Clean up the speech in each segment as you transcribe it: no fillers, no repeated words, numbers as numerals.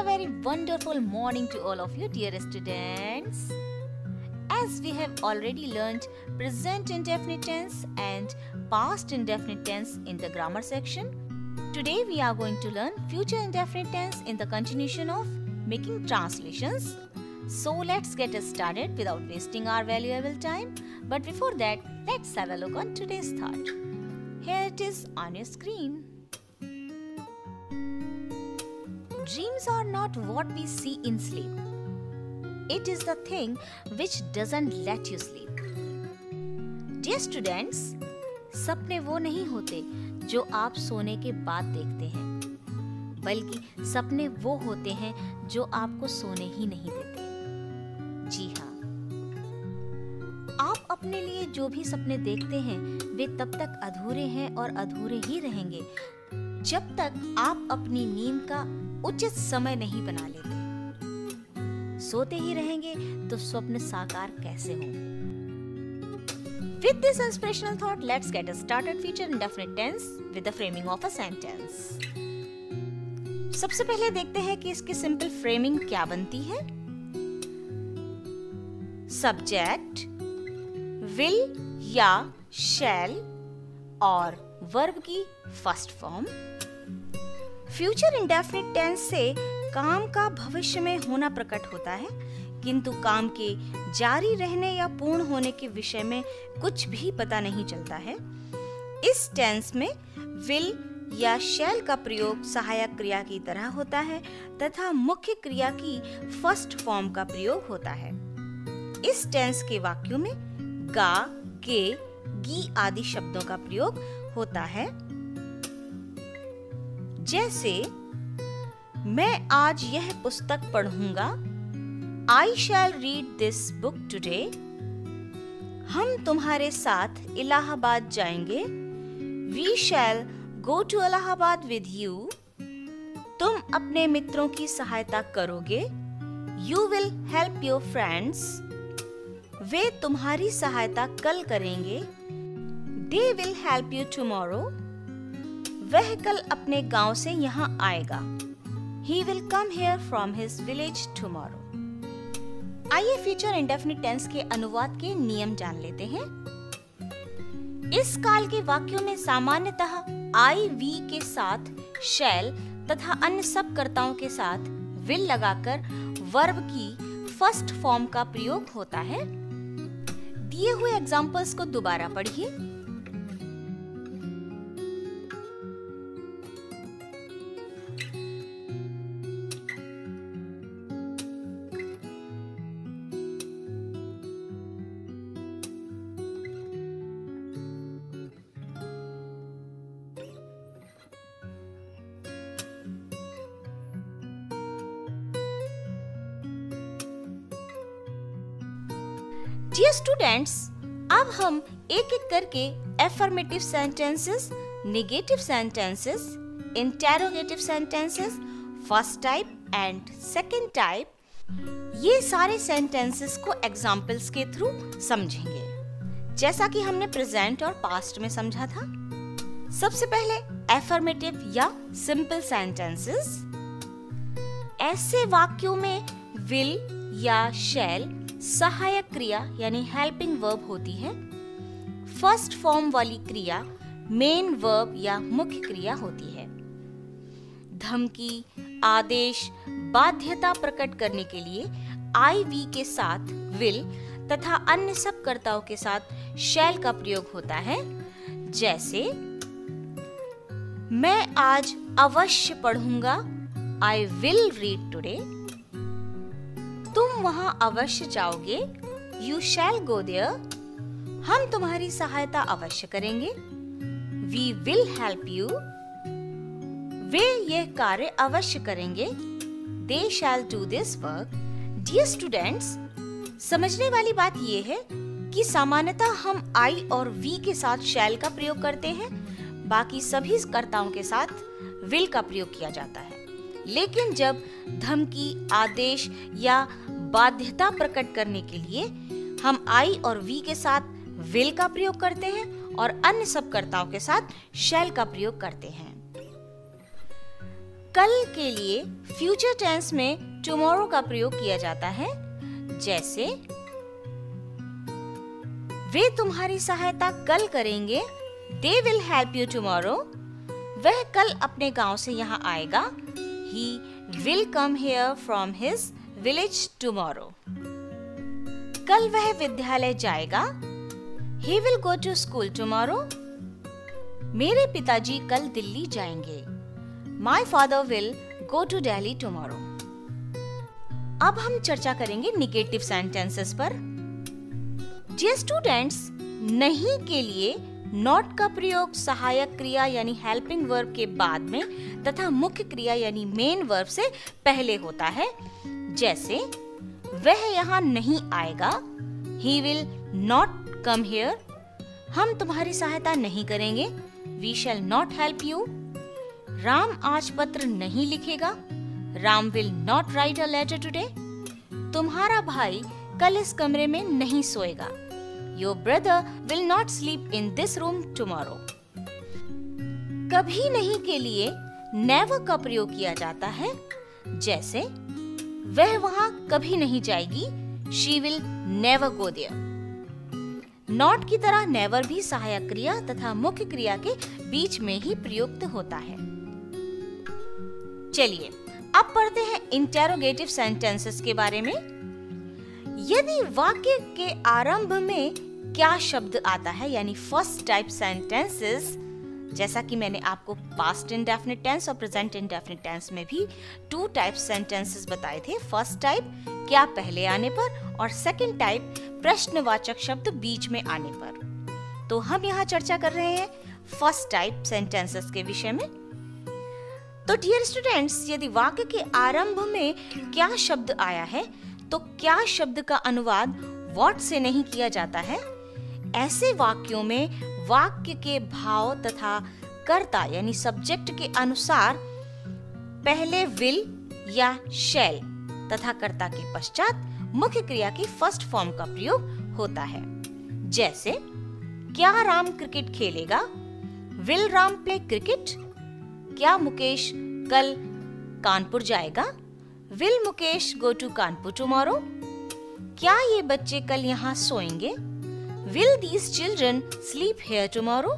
very wonderful morning to all of you, dear students. As we have already learned present indefinite tense and past indefinite tense in the grammar section, today we are going to learn future indefinite tense in the continuation of making translations. So let's get started without wasting our valuable time. But before that, let's have a look on today's thought. Here it is on your screen. Dreams are not what we see in sleep. It is the thing which doesn't let you sleep. Dear students, सपने वो नहीं होते जो आप सोने के बाद देखते हैं, बल्कि सपने वो होते हैं जो आपको सोने ही नहीं देते। जी हाँ, आप अपने लिए जो भी सपने देखते हैं वे तब तक अधूरे हैं और अधूरे ही रहेंगे जब तक आप अपनी नींद का उचित समय नहीं बना लेते। सोते ही रहेंगे तो स्वप्न साकार कैसे होंगे? With this inspirational thought, let's get started future indefinite tense with the framing of a sentence. सबसे पहले देखते हैं कि इसकी सिंपल फ्रेमिंग क्या बनती है। सब्जेक्ट will या shall और वर्ब की first form. Future indefinite tense से काम का भविष्य में होना प्रकट होता है, किंतु काम के जारी रहने या पूर्ण होने के विषय में कुछ भी पता नहीं चलता है। इस टेंस में will या shall का प्रयोग सहायक क्रिया की तरह होता है तथा मुख्य क्रिया की फर्स्ट फॉर्म का प्रयोग होता है। इस टेंस के वाक्यों में गा, के, गी आदि शब्दों का प्रयोग होता है। जैसे मैं आज यह पुस्तक पढ़ूंगा, I shall read this book today। हम तुम्हारे साथ इलाहाबाद जाएंगे, We shall go to Allahabad with you। तुम अपने मित्रों की सहायता करोगे, You will help your friends। वे तुम्हारी सहायता कल करेंगे, They will help you tomorrow। वह कल अपने गांव से यहाँ आएगा, He will come here from his village tomorrow। आइए फ्यूचर इंडेफिनिट टेंस के अनुवाद के नियम जान लेते हैं। इस काल के वाक्यों में सामान्यतः आई वी के साथ शैल तथा अन्य सब कर्ताओं के साथ विल लगाकर वर्ब की फर्स्ट फॉर्म का प्रयोग होता है। दिए हुए एग्जाम्पल्स को दोबारा पढ़िए। डियर स्टूडेंट्स, अब हम एक एक करके affirmative sentences, negative sentences, interrogative sentences, first type and second type, ये सारे सेंटेंसेस को एग्जाम्पल्स के थ्रू समझेंगे, जैसा कि हमने प्रेजेंट और पास्ट में समझा था। सबसे पहले एफर्मेटिव या सिंपल सेंटेंसेस। ऐसे वाक्यों में विल या शैल सहायक क्रिया यानी हेल्पिंग वर्ब होती है। फर्स्ट फॉर्म वाली क्रिया मेन वर्ब या मुख्य क्रिया होती है। धमकी, आदेश, बाध्यता प्रकट करने के लिए आई वी के साथ विल तथा अन्य सब कर्ताओं के साथ शैल का प्रयोग होता है। जैसे मैं आज अवश्य पढ़ूंगा, I will read today। तुम वहां अवश्य जाओगे, You shall go there। हम तुम्हारी सहायता अवश्य करेंगे, We will help you। वे यह कार्य अवश्य करेंगे, They shall do this work। Dear students, समझने वाली बात यह है कि सामान्यतः हम I और V के साथ shall का प्रयोग करते हैं, बाकी सभी कर्ताओं के साथ will का प्रयोग किया जाता है। लेकिन जब धमकी, आदेश या बाध्यता प्रकट करने के लिए हम आई और वी के साथ विल का प्रयोग करते हैं और अन्य सब कर्ताओं के साथ शैल का प्रयोग करते हैं। कल के लिए फ्यूचर टेंस में टुमारो का प्रयोग किया जाता है, जैसे वे तुम्हारी सहायता कल करेंगे, they will help you tomorrow. वह कल अपने गांव से यहाँ आएगा, he will come here from his village tomorrow. कल वह विद्यालय जाएगा, he will go to school tomorrow. मेरे पिताजी कल दिल्ली जाएंगे, my father will go to Delhi tomorrow. अब हम चर्चा करेंगे निगेटिव सेंटेंसेस पर। डियर स्टूडेंट्स, नहीं के लिए नॉट का प्रयोग सहायक क्रिया यानी हेल्पिंग वर्ब के बाद में तथा मुख्य क्रिया यानी मेन वर्ब से पहले होता है, जैसे वह यहाँ नहीं आएगा, he will not come here। हम तुम्हारी सहायता नहीं करेंगे, we shall not help you। Ram आज पत्र नहीं लिखेगा, Ram will not write a letter today। तुम्हारा भाई कल इस कमरे में नहीं सोएगा, your brother will not sleep in this room tomorrow। कभी नहीं के लिए never का प्रयोग किया जाता है, जैसे वह वहां कभी नहीं जाएगी, she will never go there। Not की तरह नेवर भी सहायक क्रिया तथा मुख्य क्रिया के बीच में ही प्रयुक्त होता है। चलिए अब पढ़ते हैं इंटेरोगेटिव सेंटेंसेस के बारे में। यदि वाक्य के आरंभ में क्या शब्द आता है यानी फर्स्ट टाइप सेंटेंसेस, जैसा कि मैंने आपको पास्ट इंडेफिनिट टेंस और प्रेजेंट इंडेफिनिट टेंस में भी 2 टाइप सेंटेंसेस बताए थे। फर्स्ट टाइप क्या पहले आने पर और सेकंड टाइप प्रश्नवाचक शब्द बीच में आने पर। तो हम यहाँ चर्चा कर रहे हैं फर्स्ट टाइप सेंटेंसेस के विषय में। तो डियर स्टूडेंट्स, यदि वाक्य के आरंभ में क्या शब्द आया है तो क्या शब्द का अनुवाद व्हाट से नहीं किया जाता है। ऐसे वाक्यों में वाक्य के भाव तथा कर्ता यानी सब्जेक्ट के अनुसार पहले विल या शैल तथा कर्ता के पश्चात मुख्य क्रिया की फर्स्ट फॉर्म का प्रयोग होता है। जैसे क्या राम क्रिकेट खेलेगा, विल राम प्ले क्रिकेट। क्या मुकेश कल कानपुर जाएगा, will Mukesh go to Kanpur tomorrow. क्या ये बच्चे कल यहाँ सोएंगे, will these children sleep here tomorrow.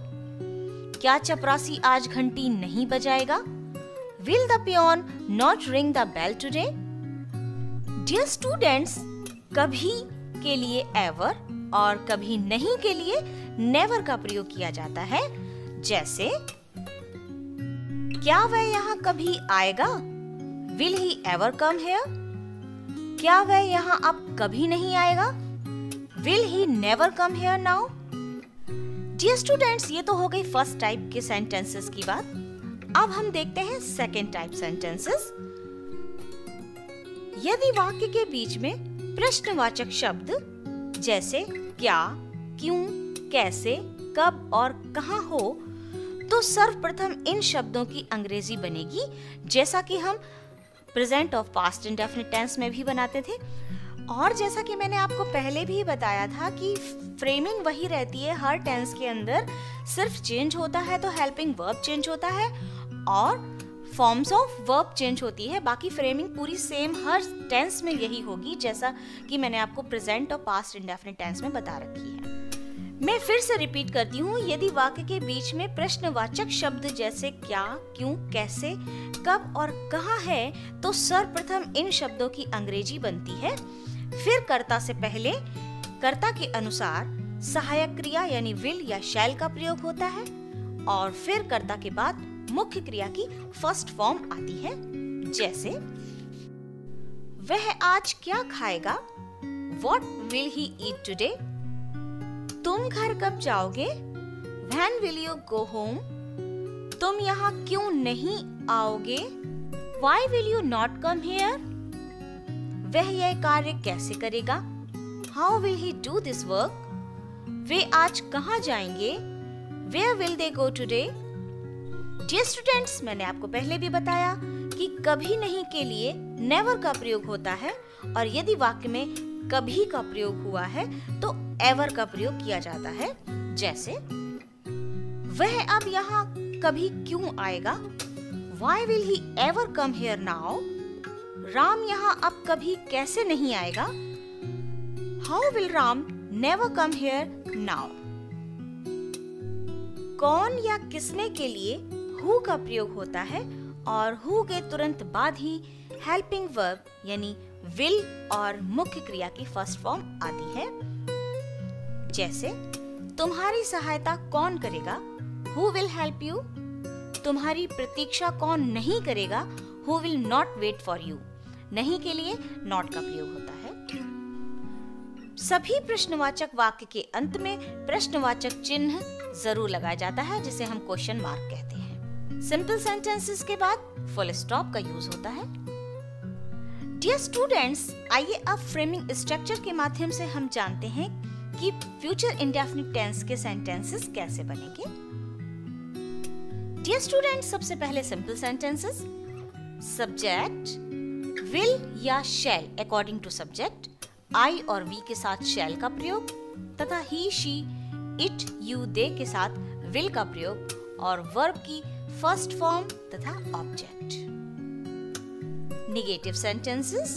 क्या चपरासी आज घंटी नहीं बजाएगा, will the peon not ring the bell today. Dear students, कभी के लिए एवर और कभी नहीं के लिए नेवर का प्रयोग किया जाता है। जैसे क्या वह यहाँ कभी आएगा, will he ever come here. क्या वह यहाँ अब कभी नहीं आएगा, will he never come here now. Dear students, ये तो हो गई फर्स्ट टाइप के सेंटेंसेस की बात। अब हम देखते हैं सेकंड टाइप सेंटेंसेस। यदि वाक्य के बीच में प्रश्नवाचक शब्द जैसे क्या, क्यों, कैसे, कब और कहां हो तो सर्वप्रथम इन शब्दों की अंग्रेजी बनेगी, जैसा कि हम प्रेजेंट और पास्ट इंडेफिनिट टेंस में भी बनाते थे। और जैसा कि मैंने आपको पहले भी बताया था कि फ्रेमिंग वही रहती है हर टेंस के अंदर, सिर्फ चेंज होता है तो हेल्पिंग वर्ब चेंज होता है और फॉर्म्स ऑफ वर्ब चेंज होती है। बाकी फ्रेमिंग पूरी सेम हर टेंस में यही होगी, जैसा कि मैंने आपको प्रेजेंट और पास्ट इंडेफिनिट टेंस में बता रखी है। मैं फिर से रिपीट करती हूँ, यदि वाक्य के बीच में प्रश्नवाचक शब्द जैसे क्या, क्यों, कैसे, कब और कहाँ है तो सर्वप्रथम इन शब्दों की अंग्रेजी बनती है। फिर कर्ता से पहले कर्ता के अनुसार सहायक क्रिया यानी विल या शैल का प्रयोग होता है और फिर कर्ता के बाद मुख्य क्रिया की फर्स्ट फॉर्म आती है। जैसे वह आज क्या खाएगा, What will he eat today? तुम घर कब जाओगे, When will you go home? तुम यहाँ क्यों नहीं आओगे, Why will you not come here? वह यह कार्य कैसे करेगा, How will he do this work? वे आज कहाँ जाएंगे, Where will they go today? Dear students, मैंने आपको पहले भी बताया कि कभी नहीं के लिए never का प्रयोग होता है और यदि वाक्य में कभी का प्रयोग हुआ है तो ever का प्रयोग किया जाता है। जैसे वह अब यहाँ कभी क्यों आएगा, Why will he ever come here now? Ram यहाँ अब कभी कैसे नहीं आएगा? How will Ram never come here now? कौन या किसने के लिए who का प्रयोग होता है और who के तुरंत बाद ही helping verb यानी will और मुख्य क्रिया की फर्स्ट फॉर्म आती है। जैसे तुम्हारी सहायता कौन करेगा? Who will help you? तुम्हारी प्रतीक्षा कौन नहीं करेगा? Who will not wait for you? नहीं के लिए not का प्रयोग होता है। सभी प्रश्नवाचक वाक्य के अंत में प्रश्नवाचक चिन्ह जरूर लगाया जाता है जिसे हम क्वेश्चन मार्क कहते हैं। सिंपल सेंटेंसेस के बाद फुल स्टॉप का यूज होता है। डियर स्टूडेंट्स, आइए अब फ्रेमिंग स्ट्रक्चर के माध्यम से हम जानते हैं कि फ्यूचर इंडेफिनिट टेंस के सेंटेंसेस कैसे बनेंगे। डियर स्टूडेंट्स, सबसे पहले सिंपल सेंटेंसेस। सब्जेक्ट विल या शैल अकॉर्डिंग टू सब्जेक्ट, आई और वी के साथ शैल का प्रयोग तथा ही, शी, इट, यू, दे के साथ विल का प्रयोग और वर्ब की फर्स्ट फॉर्म तथा object. Negative sentences.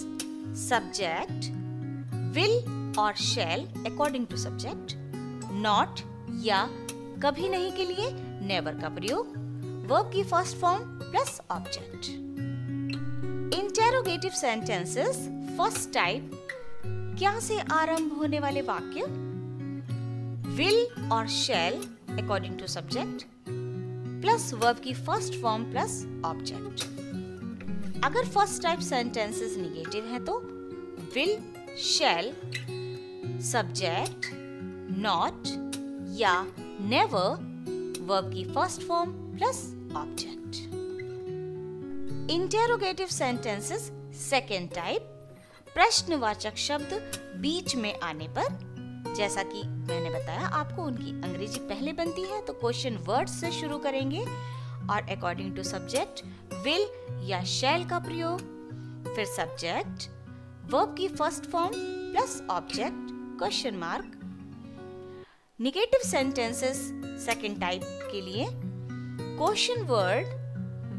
Subject will और shall according to subject, not या कभी नहीं के लिए नेवर का प्रयोग, वर्ब की first form plus object. Interrogative sentences. First type, क्या से आरंभ होने वाले वाक्य, विल और shall according to subject plus verb की फर्स्ट फॉर्म प्लस ऑब्जेक्ट। अगर फर्स्ट टाइप सेंटेंसेस निगेटिव हैं तो विल, शैल, सब्जेक्ट, नॉट या नेवर, वर्ब की first form plus object. Interrogative sentences second type, प्रश्नवाचक शब्द बीच में आने पर, जैसा कि मैंने बताया आपको उनकी अंग्रेजी पहले बनती है तो क्वेश्चन वर्ड से शुरू करेंगे और अकॉर्डिंग टू सब्जेक्ट विल या शैल का प्रयोग, फिर सब्जेक्ट, वर्ब की first form plus object, question mark. Negative sentences second type के लिए क्वेश्चन वर्ड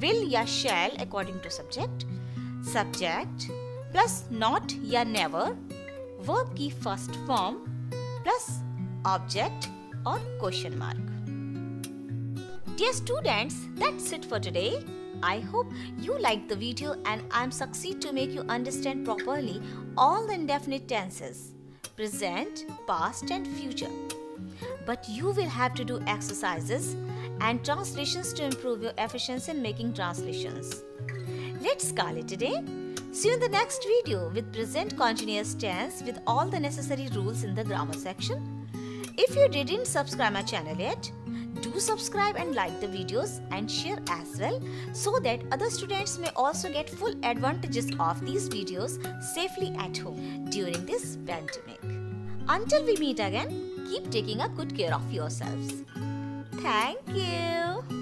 विल या shall according to subject, subject plus not या नेवर, वर्ब की फर्स्ट फॉर्म प्लस ऑब्जेक्ट और question mark. Dear students, that's it for today. I hope you liked the video and I'm succeed to make you understand properly all the indefinite tenses, present, past and future. But you will have to do exercises and translations to improve your efficiency in making translations. Let's call it a day. See you in the next video with present continuous tense with all the necessary rules in the grammar section. If you didn't subscribe my channel yet, do subscribe and like the videos and share as well so that other students may also get full advantages of these videos safely at home during this pandemic. Until we meet again, keep taking a good care of yourselves. Thank you.